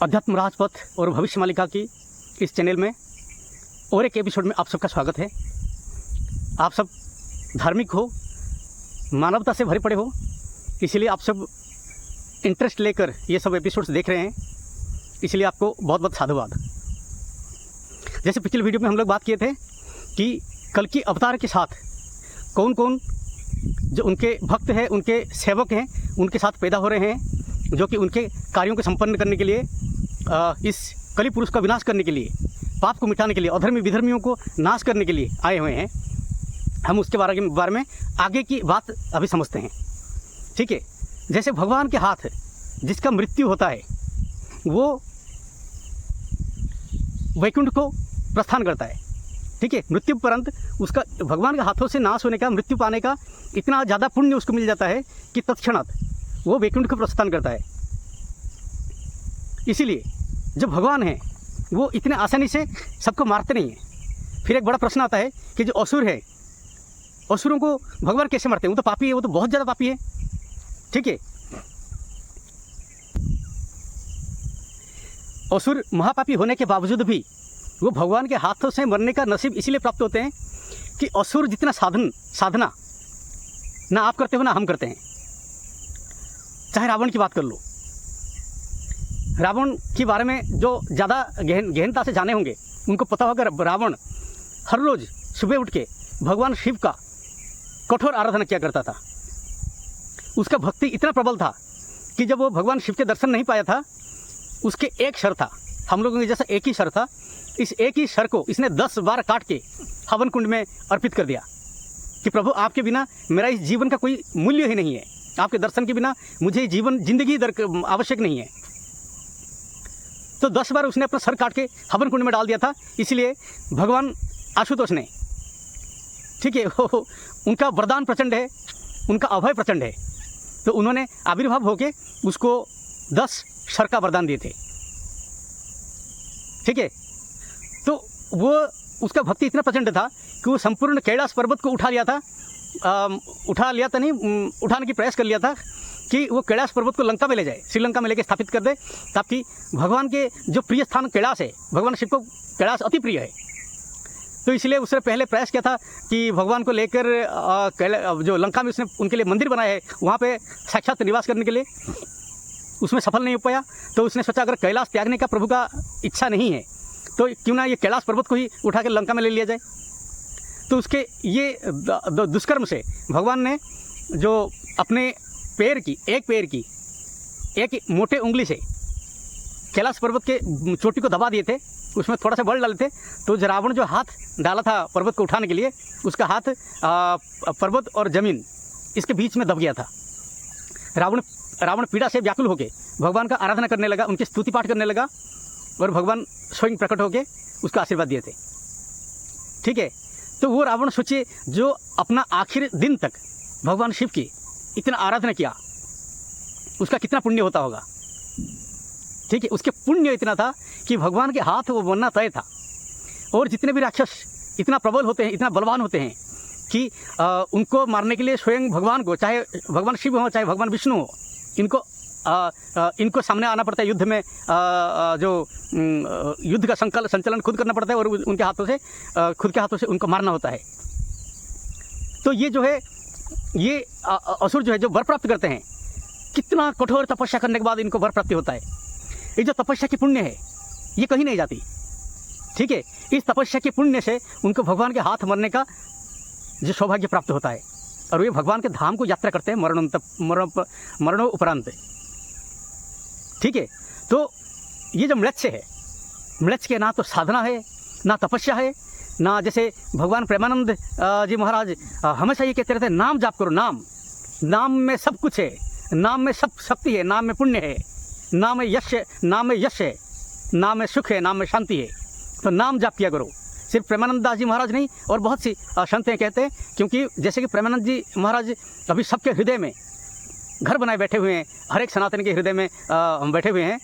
अध्यात्म राजपथ और भविष्य मालिका की इस चैनल में और एक एपिसोड में आप सबका स्वागत है। आप सब धार्मिक हो, मानवता से भरे पड़े हो, इसलिए आप सब इंटरेस्ट लेकर ये सब एपिसोड्स देख रहे हैं, इसलिए आपको बहुत बहुत साधुवाद। जैसे पिछले वीडियो में हम लोग बात किए थे कि कल की अवतार के साथ कौन कौन जो उनके भक्त हैं, उनके सेवक हैं, उनके साथ पैदा हो रहे हैं, जो कि उनके कार्यों को संपन्न करने के लिए, इस कली पुरुष का विनाश करने के लिए, पाप को मिटाने के लिए, अधर्मी विधर्मियों को नाश करने के लिए आए हुए हैं। हम उसके बारे में आगे की बात अभी समझते हैं। ठीक है, जैसे भगवान के हाथ जिसका मृत्यु होता है वो वैकुंठ को प्रस्थान करता है। ठीक है, मृत्यु उपरंत उसका भगवान के हाथों से नाश होने का, मृत्यु पाने का इतना ज़्यादा पुण्य उसको मिल जाता है कि तत्क्षणात वो वैकुंठ को प्रस्थान करता है। इसीलिए जो भगवान हैं वो इतने आसानी से सबको मारते नहीं हैं। फिर एक बड़ा प्रश्न आता है कि जो असुर है, असुरों को भगवान कैसे मारते हैं? वो तो पापी है, वो तो बहुत ज़्यादा पापी है। ठीक है, असुर महापापी होने के बावजूद भी वो भगवान के हाथों से मरने का नसीब इसीलिए प्राप्त होते हैं कि असुर जितना साधना ना आप करते हो ना हम करते हैं। चाहे रावण की बात कर लो, रावण के बारे में जो ज़्यादा गहनता से जाने होंगे उनको पता होगा रावण हर रोज़ सुबह उठ के भगवान शिव का कठोर आराधना किया करता था। उसका भक्ति इतना प्रबल था कि जब वो भगवान शिव के दर्शन नहीं पाया था, उसके एक शर था, हम लोगों के जैसा एक ही शर था, इस एक ही शर को इसने 10 बार काट के हवन कुंड में अर्पित कर दिया कि प्रभु आपके बिना मेरा इस जीवन का कोई मूल्य ही नहीं है, आपके दर्शन के बिना मुझे जिंदगी आवश्यक नहीं है। तो 10 बार उसने अपना सर काट के हवन कुंड में डाल दिया था। इसलिए भगवान आशुतोष ने, ठीक है, उनका वरदान प्रचंड है, उनका अभय प्रचंड है, तो उन्होंने आविर्भाव होके उसको 10 सर का वरदान दिए थे। ठीक है, तो वो उसका भक्ति इतना प्रचंड था कि वो संपूर्ण कैलाश पर्वत को उठा लिया था उठाने की प्रयास कर लिया था कि वो कैलाश पर्वत को लंका में ले जाए, श्रीलंका में लेके स्थापित कर दे, ताकि भगवान के जो प्रिय स्थान कैलाश है, भगवान शिव को कैलाश अति प्रिय है। तो इसलिए उसने पहले प्रयास किया था कि भगवान को लेकर जो लंका में उसने उनके लिए मंदिर बनाया है, वहाँ पे साक्षात निवास करने के लिए, उसमें सफल नहीं हो पाया। तो उसने सोचा अगर कैलाश त्यागने का प्रभु का इच्छा नहीं है तो क्यों ना ये कैलाश पर्वत को ही उठा कर लंका में ले लिया जाए। तो उसके ये दुष्कर्म से भगवान ने जो अपने एक मोटे उंगली से कैलाश पर्वत के चोटी को दबा दिए थे, उसमें थोड़ा सा बल डाले थे। तो रावण जो हाथ डाला था पर्वत को उठाने के लिए, उसका हाथ पर्वत और जमीन इसके बीच में दब गया था। रावण पीड़ा से व्याकुल होकर भगवान का आराधना करने लगा, उनकी स्तुति पाठ करने लगा, और भगवान स्वयं प्रकट होकर उसको आशीर्वाद दिए थे। ठीक है, तो वो रावण सोचे जो अपना आखिर दिन तक भगवान शिव की इतना आराधना किया, उसका कितना पुण्य होता होगा। ठीक है, उसके पुण्य इतना था कि भगवान के हाथ वो बनना तय था। और जितने भी राक्षस इतना प्रबल होते हैं, इतना बलवान होते हैं कि उनको मारने के लिए स्वयं भगवान को, चाहे भगवान शिव हो चाहे भगवान विष्णु हो, इनको सामने आना पड़ता है युद्ध में। जो युद्ध का संचालन खुद करना पड़ता है और उनके हाथों से, खुद के हाथों से उनको मारना होता है। तो ये जो है, ये असुर जो है, जो वर प्राप्त करते हैं, कितना कठोर तपस्या करने के बाद इनको वर प्राप्ति होता है। ये जो तपस्या की पुण्य है ये कहीं नहीं जाती। ठीक है, इस तपस्या के पुण्य से उनको भगवान के हाथ मरने का जो सौभाग्य प्राप्त होता है, और वे भगवान के धाम को यात्रा करते हैं मरणोपरांत। ठीक है, तो ये जो म्लेच्छ है, म्लेच्छ के ना तो साधना है, ना तपस्या है, ना जैसे भगवान प्रेमानंद जी महाराज हमेशा ये कहते रहते हैं, नाम जाप करो, नाम में सब कुछ है, नाम में सब शक्ति है, नाम में पुण्य है, नाम में यश है, नाम में सुख है, नाम में शांति है। तो नाम जाप किया करो। सिर्फ प्रेमानंद दास जी महाराज नहीं, और बहुत सी संत हैं कहते हैं, क्योंकि जैसे कि प्रेमानंद जी महाराज अभी सबके हृदय में घर बनाए बैठे हुए हैं, हर एक सनातन के हृदय में बैठे हुए हैं।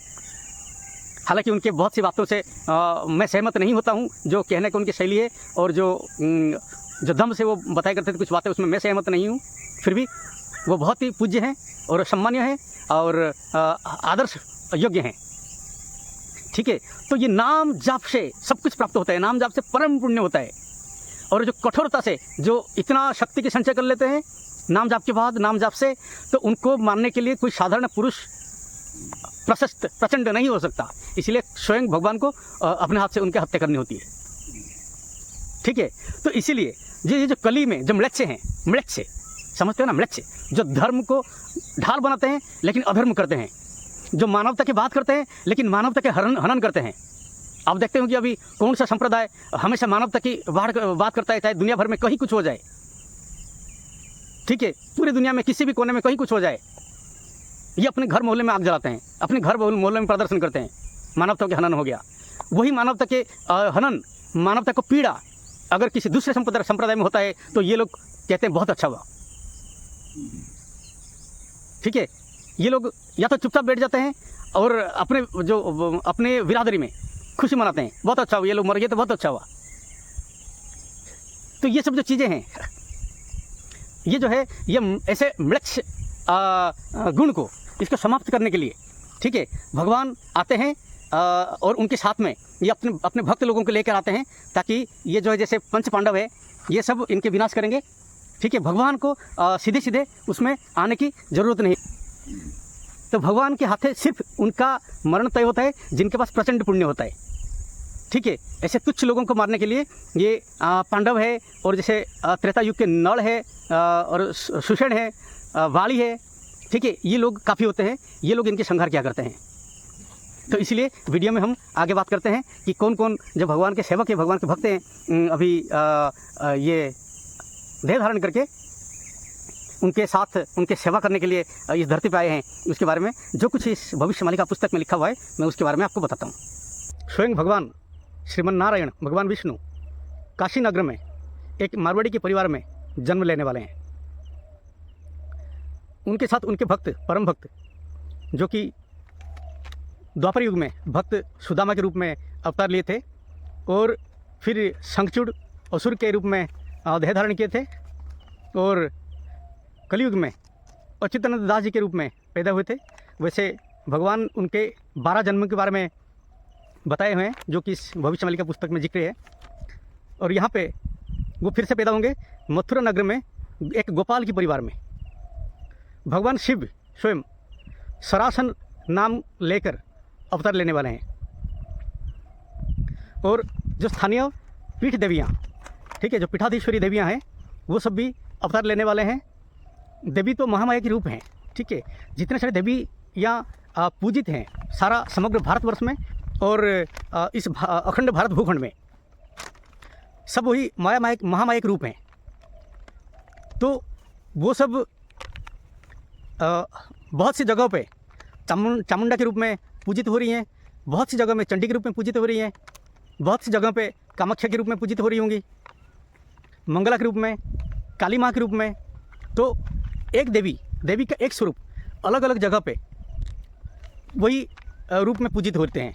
हालांकि उनके बहुत सी बातों से मैं सहमत नहीं होता हूं, जो कहने की उनकी शैली है और जो दम से वो बताया करते थे कुछ बातें, उसमें मैं सहमत नहीं हूं। फिर भी वो बहुत ही पूज्य हैं और सम्मानीय हैं और आदर्श योग्य हैं। ठीक है। तो ये नाम जाप से सब कुछ प्राप्त होता है, नाम जाप से परम पुण्य होता है। और जो कठोरता से जो इतना शक्ति के संचय कर लेते हैं नाम जाप के बाद, नाम जाप से, तो उनको मारने के लिए कोई साधारण पुरुष प्रशस्त प्रचंड नहीं हो सकता। इसलिए स्वयं भगवान को अपने हाथ से उनकी हत्या करनी होती है, ठीक है। तो इसीलिए ये जो कली में जो म्लेच्छ हैं, म्लेच्छ समझते हो ना, म्लेच्छ जो धर्म को ढाल बनाते हैं लेकिन अधर्म करते हैं, जो मानवता की बात करते हैं लेकिन मानवता के हनन करते हैं। आप देखते हो कि अभी कौन सा संप्रदाय हमेशा मानवता की बात करता है, चाहे दुनिया भर में कहीं कुछ हो जाए, ठीक है, पूरी दुनिया में किसी भी कोने में कहीं कुछ हो जाए, ये अपने घर मोहल्ले में आग जलाते हैं, अपने घर मोहल्ले में प्रदर्शन करते हैं, मानवता के हनन हो गया। वही मानवता के हनन, मानवता को पीड़ा अगर किसी दूसरे संप्रदाय में होता है तो ये लोग कहते हैं बहुत अच्छा हुआ, ठीक है। ये लोग या तो चुपचाप बैठ जाते हैं और अपने बिरादरी में खुशी मनाते हैं, बहुत अच्छा हुआ, ये लोग मर गए तो बहुत अच्छा हुआ। तो ये सब जो चीज़ें हैं, ये जो है, ये ऐसे म्लेच्छ गुण को इसको समाप्त करने के लिए, ठीक है, भगवान आते हैं और उनके साथ में ये अपने भक्त लोगों को लेकर आते हैं, ताकि ये जो है जैसे पंच पांडव है ये सब इनके विनाश करेंगे, ठीक है। भगवान को सीधे सीधे उसमें आने की ज़रूरत नहीं। तो भगवान के हाथे सिर्फ उनका मरण तय होता है जिनके पास प्रचंड पुण्य होता है, ठीक है। ऐसे तुच्छ लोगों को मारने के लिए ये पांडव है, और जैसे त्रेता युग के नल है और सुषेण है, वाली है, ठीक है, ये लोग काफ़ी होते हैं, ये लोग इनके संहार क्या करते हैं। तो इसलिए वीडियो में हम आगे बात करते हैं कि कौन कौन जो भगवान के सेवक है, भगवान के भक्त हैं, अभी ये देह धारण करके उनके साथ उनके सेवा करने के लिए इस धरती पर आए हैं, उसके बारे में जो कुछ इस भविष्य मालिका पुस्तक में लिखा हुआ है मैं उसके बारे में आपको बताता हूँ। स्वयं भगवान श्रीमन नारायण भगवान विष्णु काशी नगर में एक मारवाड़ी के परिवार में जन्म लेने वाले हैं। उनके साथ उनके भक्त, परम भक्त, जो कि द्वापर युग में भक्त सुदामा के रूप में अवतार लिए थे और फिर शंखचूड़ असुर के रूप में देह धारण किए थे, और कलयुग में अच्युतानंद दास जी के रूप में पैदा हुए थे। वैसे भगवान उनके 12 जन्म के बारे में बताए हुए हैं, जो कि इस भविष्य मालिका पुस्तक में जिक्र है। और यहाँ पे वो फिर से पैदा होंगे मथुरा नगर में एक गोपाल के परिवार में। भगवान शिव स्वयं सरासन नाम लेकर अवतार लेने वाले हैं, और जो स्थानीय पीठ देवियाँ, ठीक है, जो पीठाधीश्वरी देवियाँ हैं, वो सब भी अवतार लेने वाले हैं। देवी तो महामाया के रूप हैं, ठीक है। जितने सारे देवी यहाँ पूजित हैं सारा समग्र भारतवर्ष में और इस अखंड भारत भूखंड में, सब वही महामाया के रूप हैं। तो वो सब बहुत सी जगहों पे चामुंडा के रूप में पूजित हो रही हैं, बहुत सी जगह में चंडी के रूप में पूजित हो रही हैं, बहुत सी जगह पे कामाख्या के रूप में पूजित हो रही होंगी, मंगला के रूप में, काली माँ के रूप में। तो एक देवी का एक स्वरूप अलग अलग जगह पे वही रूप में पूजित होते हैं।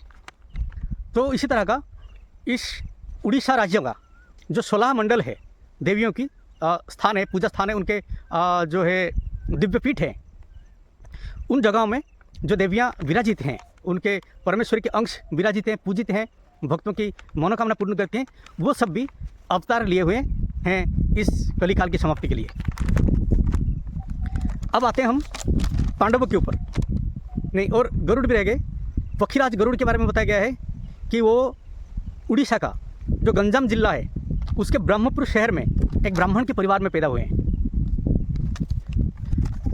तो इसी तरह का इस उड़ीसा राज्य का जो 16 मंडल है देवियों की स्थान है, पूजा स्थान है, उनके जो है दिव्य पीठ है, उन जगहों में जो देवियाँ विराजित हैं, उनके परमेश्वर के अंश विराजित हैं, पूजित हैं, भक्तों की मनोकामना पूर्ण करते हैं, वो सब भी अवतार लिए हुए हैं इस कलिकाल की समाप्ति के लिए। अब आते हैं हम पांडवों के ऊपर, नहीं, और गरुड़ भी रह गए। पक्षीराज गरुड़ के बारे में बताया गया है कि वो उड़ीसा का जो गंजाम जिला है उसके ब्रह्मपुर शहर में एक ब्राह्मण के परिवार में पैदा हुए हैं।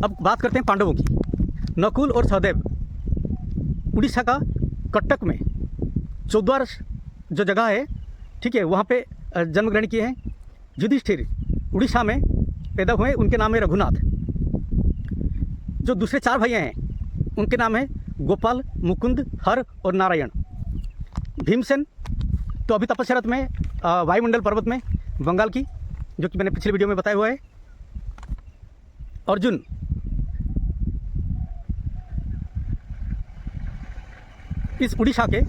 अब बात करते हैं पांडवों की। नकुल और सहदेव उड़ीसा का कटक में चौद्वार जो जगह है, ठीक है, वहाँ पे जन्म ग्रहण किए हैं। युधिष्ठिर उड़ीसा में पैदा हुए, उनके नाम है रघुनाथ। जो दूसरे 4 भैया हैं उनके नाम है गोपाल, मुकुंद, हर और नारायण। भीमसेन तो अभी तपस्यारत में वायुमंडल पर्वत में बंगाल की, जो कि मैंने पिछले वीडियो में बताया हुआ है। अर्जुन इस उड़ीसा के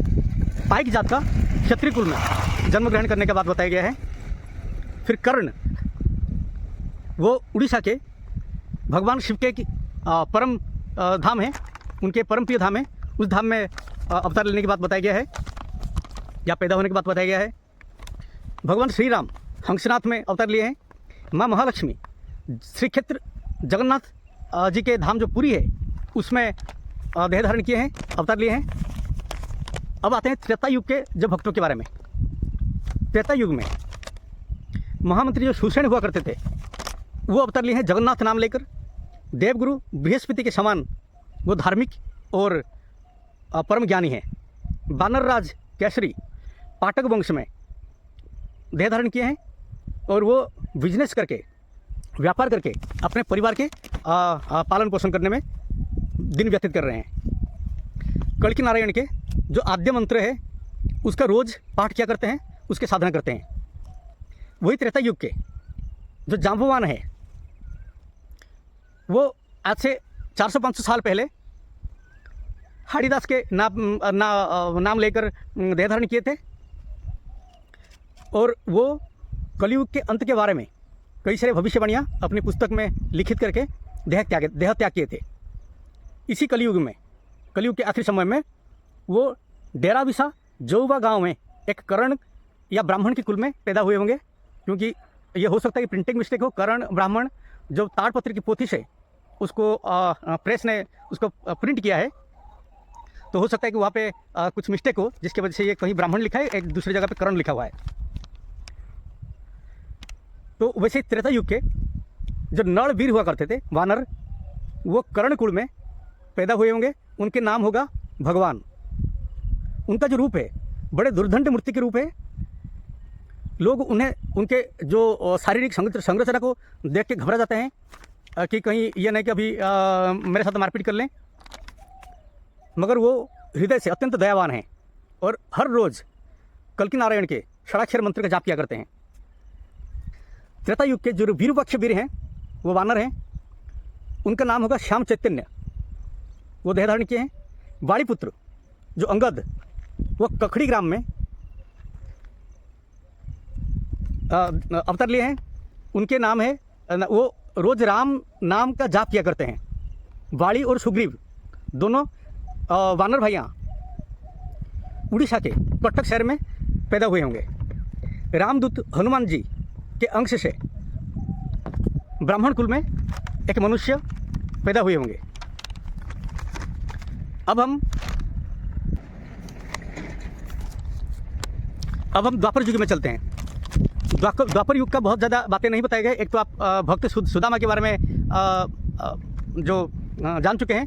पाइक जात का क्षत्रिय कुल में जन्म ग्रहण करने के बाद बताया गया है। फिर कर्ण वो उड़ीसा के भगवान शिव के परम धाम है, उनके परम प्रिय धाम है, उस धाम में अवतार लेने की बात बताया गया है या पैदा होने की बात बताया गया है। भगवान श्री राम हंसनाथ में अवतार लिए हैं। माँ महालक्ष्मी श्री क्षेत्र जगन्नाथ जी के धाम जो पुरी है उसमें देह धारण किए हैं, अवतार लिए हैं। अब आते हैं त्रेता युग के जो भक्तों के बारे में। त्रेता युग में महामंत्री जो सुषेण हुआ करते थे वो अवतार लिए हैं जगन्नाथ नाम लेकर। देवगुरु बृहस्पति के समान वो धार्मिक और परम ज्ञानी हैं। वानर राज केसरी पाटक वंश में देह धारण किए हैं और वो बिजनेस करके व्यापार करके अपने परिवार के पालन पोषण करने में दिन व्यतीत कर रहे हैं। कल्कि नारायण के जो आद्य मंत्र है उसका रोज पाठ किया करते हैं, उसके साधना करते हैं। वही त्रेता युग के जो जाम्बवान है वो आज से 400-500 साल पहले हरिदास के नाम लेकर देह धारण किए थे और वो कलयुग के अंत के बारे में कई सारे भविष्यवाणियाँ अपनी पुस्तक में लिखित करके देह त्याग किए थे। इसी कलयुग में, कलयुग के आखिरी समय में वो डेरा विसा जौवा गांव में एक कर्ण या ब्राह्मण के कुल में पैदा हुए होंगे, क्योंकि ये हो सकता है कि प्रिंटिंग मिस्टेक हो। कर्ण ब्राह्मण जो ताड़पत्र की पोथी से उसको प्रेस ने उसको प्रिंट किया है, तो हो सकता है कि वहाँ पे कुछ मिस्टेक हो जिसकी वजह से ये कहीं ब्राह्मण लिखा है, एक दूसरी जगह पे कर्ण लिखा हुआ है। तो वैसे त्रेता युग के जो नर वीर हुआ करते थे वानर, वो कर्ण कुल में पैदा हुए होंगे। उनके नाम होगा भगवान। उनका जो रूप है बड़े दुर्दंड मूर्ति के रूप है। लोग उन्हें उनके जो शारीरिक संरचना को देख के घबरा जाते हैं कि कहीं ये नहीं कि अभी मेरे साथ मारपीट कर लें, मगर वो हृदय से अत्यंत दयावान हैं और हर रोज़ कल्कि नारायण के षडाक्षर मंत्र का जाप किया करते हैं। त्रेता युग के जो वीरूपाक्ष वीर हैं वो वानर हैं। उनका नाम होगा श्याम चैतन्य। वो देह धारण किए हैं। वाणीपुत्र जो अंगद, वो कखड़ी ग्राम में अवतार लिए हैं। उनके नाम है, वो रोज राम नाम का जाप किया करते हैं। वाणी और सुग्रीव दोनों वानर भाइयाँ उड़ीसा के कटक शहर में पैदा हुए होंगे। रामदूत हनुमान जी के अंश से ब्राह्मण कुल में एक मनुष्य पैदा हुए होंगे। अब हम द्वापर युग में चलते हैं। द्वापर युग का बहुत ज़्यादा बातें नहीं बताई गई। एक तो आप भक्त सुदामा के बारे में जो जान चुके हैं,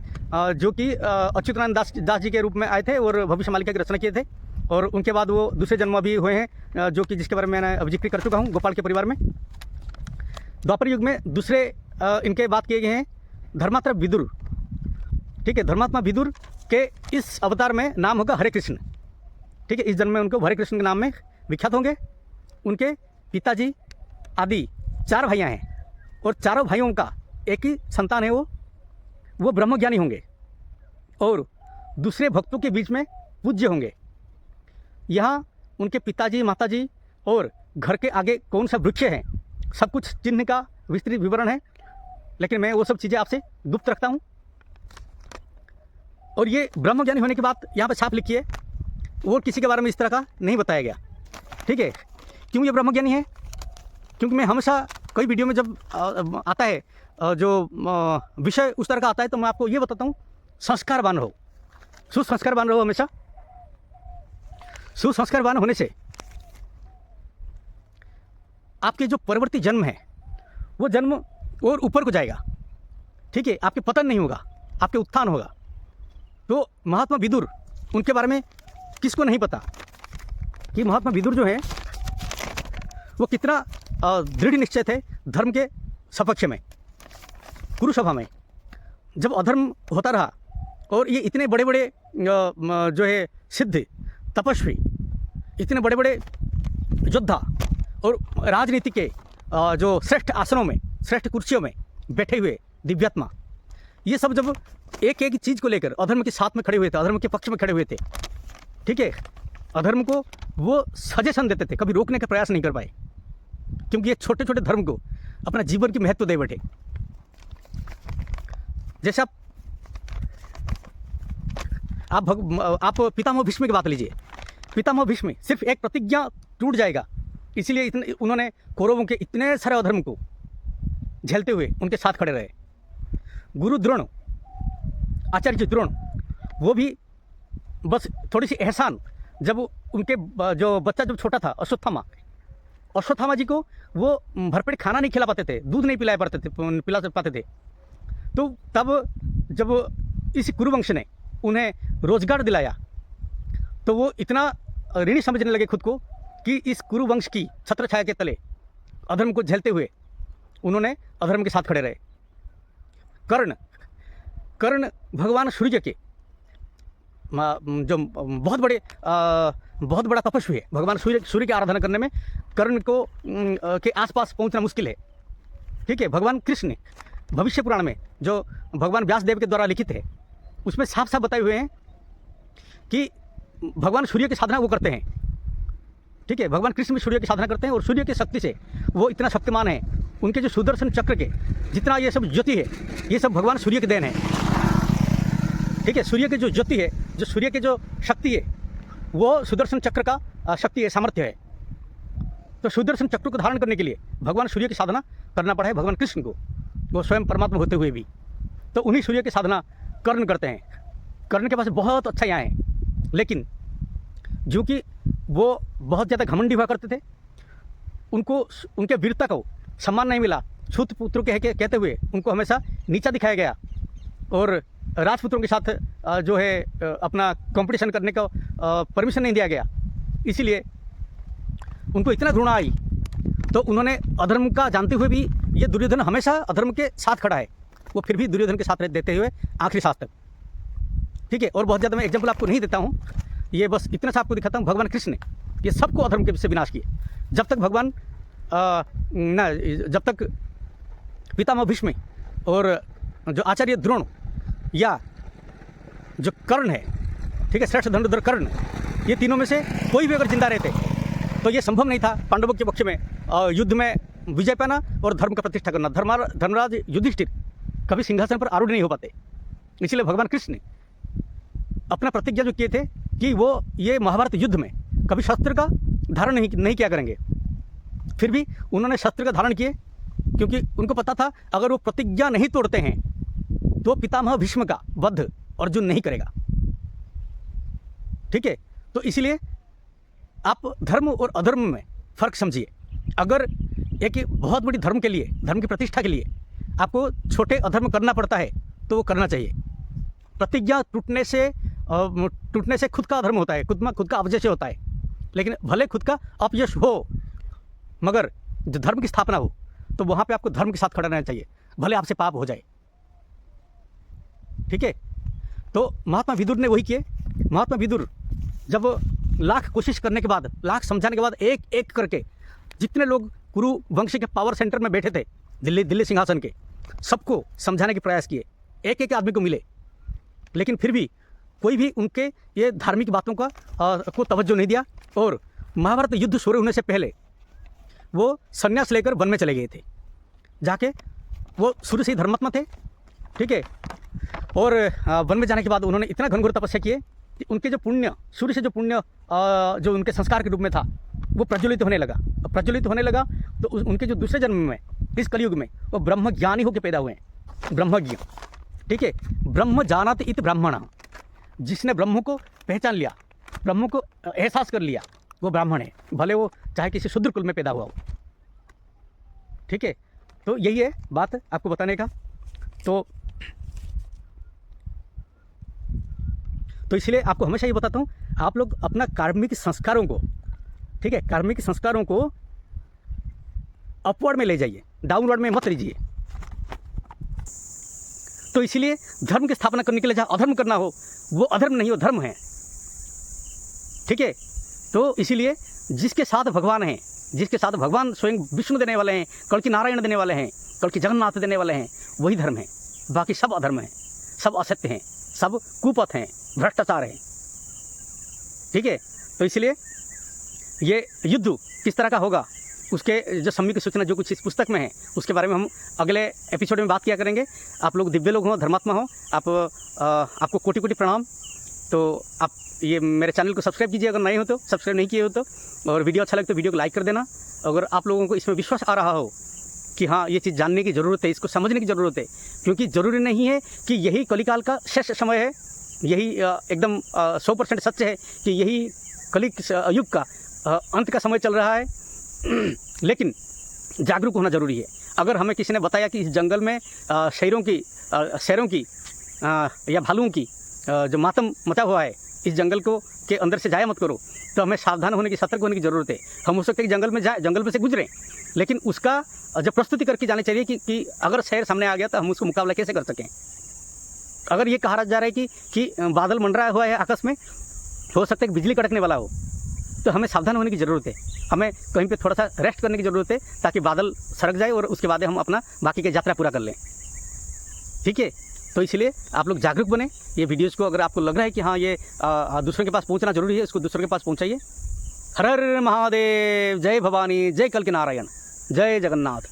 जो कि अच्युतानंद दास जी के रूप में आए थे और भविष्य मालिका की रचना किए थे, और उनके बाद वो दूसरे जन्म भी हुए हैं, जो कि जिसके बारे में मैंने जिक्र कर चुका हूँ, गोपाल के परिवार में। द्वापर युग में दूसरे इनके बात किए गए हैं धर्मात्मा विदुर। ठीक है, धर्मात्मा विदुर के इस अवतार में नाम होगा हरे कृष्ण। ठीक है, इस जन्म में उनको हरे कृष्ण के नाम में विख्यात होंगे। उनके पिताजी आदि 4 भाइयाँ हैं और चारों भाइयों का एक ही संतान है। वो ब्रह्मज्ञानी होंगे और दूसरे भक्तों के बीच में पूज्य होंगे। यहाँ उनके पिताजी, माताजी और घर के आगे कौन सा वृक्ष है, सब कुछ चिन्ह का विस्तृत विवरण है, लेकिन मैं वो सब चीज़ें आपसे गुप्त रखता हूँ। और ये ब्रह्मज्ञानी होने की बात यहाँ पर छाप लिखी है, और किसी के बारे में इस तरह का नहीं बताया गया। ठीक है, क्यों ये ब्रह्मज्ञानी है? क्योंकि मैं हमेशा कई वीडियो में जब आता है जो विषय उस तरह का आता है, तो मैं आपको ये बताता हूँ, संस्कारवान रहो, सुसंस्कारवान रहो। हमेशा सुसंस्कारवान होने से आपके जो परवर्ती जन्म है वो जन्म और ऊपर को जाएगा। ठीक है, आपके पतन नहीं होगा, आपके उत्थान होगा। तो महात्मा विदुर, उनके बारे में किसको नहीं पता कि महात्मा विदुर जो है वो कितना दृढ़ निश्चय थे धर्म के सपक्ष में। कुरुसभा में जब अधर्म होता रहा और ये इतने बड़े बड़े जो है सिद्ध तपस्वी, इतने बड़े बड़े योद्धा और राजनीति के जो श्रेष्ठ आसनों में, श्रेष्ठ कुर्सियों में बैठे हुए दिव्यात्मा, ये सब जब एक एक चीज़ को लेकर अधर्म के साथ में खड़े हुए थे, अधर्म के पक्ष में खड़े हुए थे। ठीक है, अधर्म को वो सजेशन देते थे, कभी रोकने का प्रयास नहीं कर पाए, क्योंकि ये छोटे छोटे धर्म को अपना जीवन की महत्व दे बैठे। जैसे आप पितामह भीष्म की बात लीजिए। पितामह भीष्म सिर्फ एक प्रतिज्ञा टूट जाएगा, इसीलिए इतने उन्होंने कौरवों के इतने सारे अधर्म को झेलते हुए उनके साथ खड़े रहे। गुरु द्रोण, आचार्य द्रोण, वो भी बस थोड़ी सी एहसान, जब उनके जो बच्चा जब छोटा था अश्वत्थामा जी को वो भरपेट खाना नहीं खिला पाते थे, दूध नहीं पिला पाते थे, तो तब जब इस कुरुवंश ने उन्हें रोजगार दिलाया तो वो इतना ऋणी समझने लगे खुद को कि इस कुरुवंश की छत्र छाया के तले अधर्म को झेलते हुए उन्होंने अधर्म के साथ खड़े रहे। कर्ण भगवान सूर्य के जो बहुत बड़ा तपस्वी है, भगवान सूर्य की आराधना करने में कर्ण को के आसपास पहुंचना मुश्किल है। ठीक है, भगवान कृष्ण ने भविष्य पुराण में जो भगवान व्यासदेव के द्वारा लिखित है उसमें साफ साफ बताए हुए हैं कि भगवान सूर्य की साधना वो करते हैं। ठीक है, भगवान कृष्ण भी सूर्य की साधना करते हैं और सूर्य की शक्ति से वो इतना शक्तिमान है, उनके जो सुदर्शन चक्र के जितना ये सब ज्योति है ये सब भगवान सूर्य के देन है। ठीक है, सूर्य की जो ज्योति है, जो सूर्य की जो शक्ति है वो सुदर्शन चक्र का शक्ति है, सामर्थ्य है। तो सुदर्शन चक्र को धारण करने के लिए भगवान सूर्य की साधना करना पड़ा है भगवान कृष्ण को, वो स्वयं परमात्मा होते हुए भी। तो उन्हीं सूर्य की साधना कर्ण करते हैं। कर्ण के पास बहुत अच्छाइयाँ हैं, लेकिन जो कि वो बहुत ज़्यादा घमंडी हुआ करते थे, उनको उनके वीरता को सम्मान नहीं मिला। छूत पुत्रों के कहते हुए उनको हमेशा नीचा दिखाया गया और राजपुत्रों के साथ जो है अपना कंपटीशन करने का परमिशन नहीं दिया गया। इसीलिए उनको इतना घृणा आई, तो उन्होंने अधर्म का जानते हुए भी, ये दुर्योधन हमेशा अधर्म के साथ खड़ा है, वो फिर भी दुर्योधन के साथ देते हुए आखिरी सांस तक। ठीक है, और बहुत ज़्यादा मैं एग्जाम्पल आपको नहीं देता हूँ, ये बस इतना सा आपको दिखाता हूँ। भगवान कृष्ण ने ये सबको अधर्म के से विनाश किए। जब तक भगवान जब तक पितामह भीष्म और जो आचार्य द्रोण या जो कर्ण है, ठीक है, श्रेष्ठ धनुर्धर कर्ण, ये तीनों में से कोई भी अगर जिंदा रहते तो ये संभव नहीं था पांडवों के पक्ष में युद्ध में विजय पाना और धर्म का प्रतिष्ठा करना। धर्मराज युधिष्ठिर कभी सिंहासन पर आरूढ़ नहीं हो पाते। इसलिए भगवान कृष्ण ने अपना प्रतिज्ञा जो किए थे कि वो ये महाभारत युद्ध में कभी शस्त्र का धारण नहीं किया करेंगे, फिर भी उन्होंने शस्त्र का धारण किए, क्योंकि उनको पता था अगर वो प्रतिज्ञा नहीं तोड़ते हैं तो पितामह भीष्म का वध अर्जुन नहीं करेगा। ठीक है, तो इसलिए आप धर्म और अधर्म में फ़र्क समझिए। अगर एक बहुत बड़ी धर्म के लिए, धर्म की प्रतिष्ठा के लिए आपको छोटे अधर्म करना पड़ता है तो वो करना चाहिए। प्रतिज्ञा टूटने से खुद का अधर्म होता है, खुद का अपयश होता है। लेकिन भले खुद का अपयश हो, मगर जो धर्म की स्थापना हो तो वहाँ पे आपको धर्म के साथ खड़ा रहना चाहिए, भले आपसे पाप हो जाए। ठीक है, तो महात्मा विदुर ने वही किए। महात्मा विदुर जब लाख कोशिश करने के बाद, लाख समझाने के बाद, एक एक करके जितने लोग कुरु वंश के पावर सेंटर में बैठे थे, दिल्ली सिंहासन के, सबको समझाने के प्रयास किए, एक एक आदमी को मिले, लेकिन फिर भी कोई भी उनके ये धार्मिक बातों को तवज्जो नहीं दिया। और महाभारत युद्ध शुरू होने से पहले वो संन्यास लेकर वन में चले गए थे। जाके वो शुरू से ही धर्मात्मा थे। ठीक है, और वन में जाने के बाद उन्होंने इतना घनघोर तपस्या किए कि उनके जो पुण्य, सूर्य से जो पुण्य जो उनके संस्कार के रूप में था वो प्रज्वलित होने लगा। तो उनके जो दूसरे जन्म में, इस कलयुग में, वो ब्रह्मज्ञानी होकर पैदा हुए हैं, ब्रह्मज्ञ। ठीक है, ब्रह्म जानात इत ब्राह्मण, जिसने ब्रह्म को पहचान लिया, ब्रह्म को एहसास कर लिया, वो ब्राह्मण है, भले वो चाहे किसी शूद्र कुल में पैदा हुआ हो। ठीक है, तो यही है बात आपको बताने का। तो इसलिए आपको हमेशा ये बताता हूँ, आप लोग अपना कार्मिक संस्कारों को, ठीक है, कार्मिक संस्कारों को अपवर्ड में ले जाइए, डाउनवर्ड में मत लीजिए। तो इसलिए धर्म की स्थापना करने के लिए जहाँ अधर्म करना हो वो अधर्म नहीं, वो धर्म है। ठीक है, तो इसीलिए जिसके साथ भगवान हैं, जिसके साथ भगवान स्वयं विष्णु देने वाले हैं, कल की नारायण देने वाले हैं, कल की जगन्नाथ देने वाले हैं, वही धर्म है। बाकी सब अधर्म है, सब असत्य हैं, सब कुपथ हैं, भ्रष्टाचार है। ठीक है, तो इसलिए ये युद्ध किस तरह का होगा, उसके जो सम्यक सूचना जो कुछ इस पुस्तक में है उसके बारे में हम अगले एपिसोड में बात किया करेंगे। आप लोग दिव्य लोग हों, धर्मात्मा हों, आपको कोटि कोटि प्रणाम। तो आप ये मेरे चैनल को सब्सक्राइब कीजिए अगर नए हो तो, सब्सक्राइब नहीं किए हो तो, और वीडियो अच्छा लगे तो वीडियो को लाइक कर देना। अगर आप लोगों को इसमें विश्वास आ रहा हो कि हाँ ये चीज़ जानने की ज़रूरत है, इसको समझने की ज़रूरत है, क्योंकि ज़रूरी नहीं है कि यही कलिकाल का शेष समय है, यही एकदम 100% सच है कि यही कलिक युग का अंत का समय चल रहा है। लेकिन जागरूक होना ज़रूरी है। अगर हमें किसी ने बताया कि इस जंगल में शेरों की या भालुओं की जो मातम मचा हुआ है, इस जंगल को के अंदर से जाया मत करो, तो हमें सावधान होने की, सतर्क होने की ज़रूरत है। हम हो सकते हैं कि जंगल में जाए, जंगल में से गुजरें, लेकिन उसका जब प्रस्तुति करके जानी चाहिए कि अगर शेर सामने आ गया तो हम उसको मुकाबला कैसे कर सकें। अगर ये कहा जा रहा है कि बादल मंडराया हुआ है आकाश में, हो सकता है कि बिजली कड़कने वाला हो, तो हमें सावधान होने की ज़रूरत है। हमें कहीं पे थोड़ा सा रेस्ट करने की ज़रूरत है ताकि बादल सरक जाए और उसके बाद हम अपना बाकी की यात्रा पूरा कर लें। ठीक है, तो इसलिए आप लोग जागरूक बने। ये वीडियोज़ को अगर आपको लग रहा है कि हाँ ये दूसरों के पास पहुंचना ज़रूरी है, इसको दूसरों के पास पहुंचाइए। हर हर महादेव, जय भवानी, जय कल के नारायण, जय जगन्नाथ।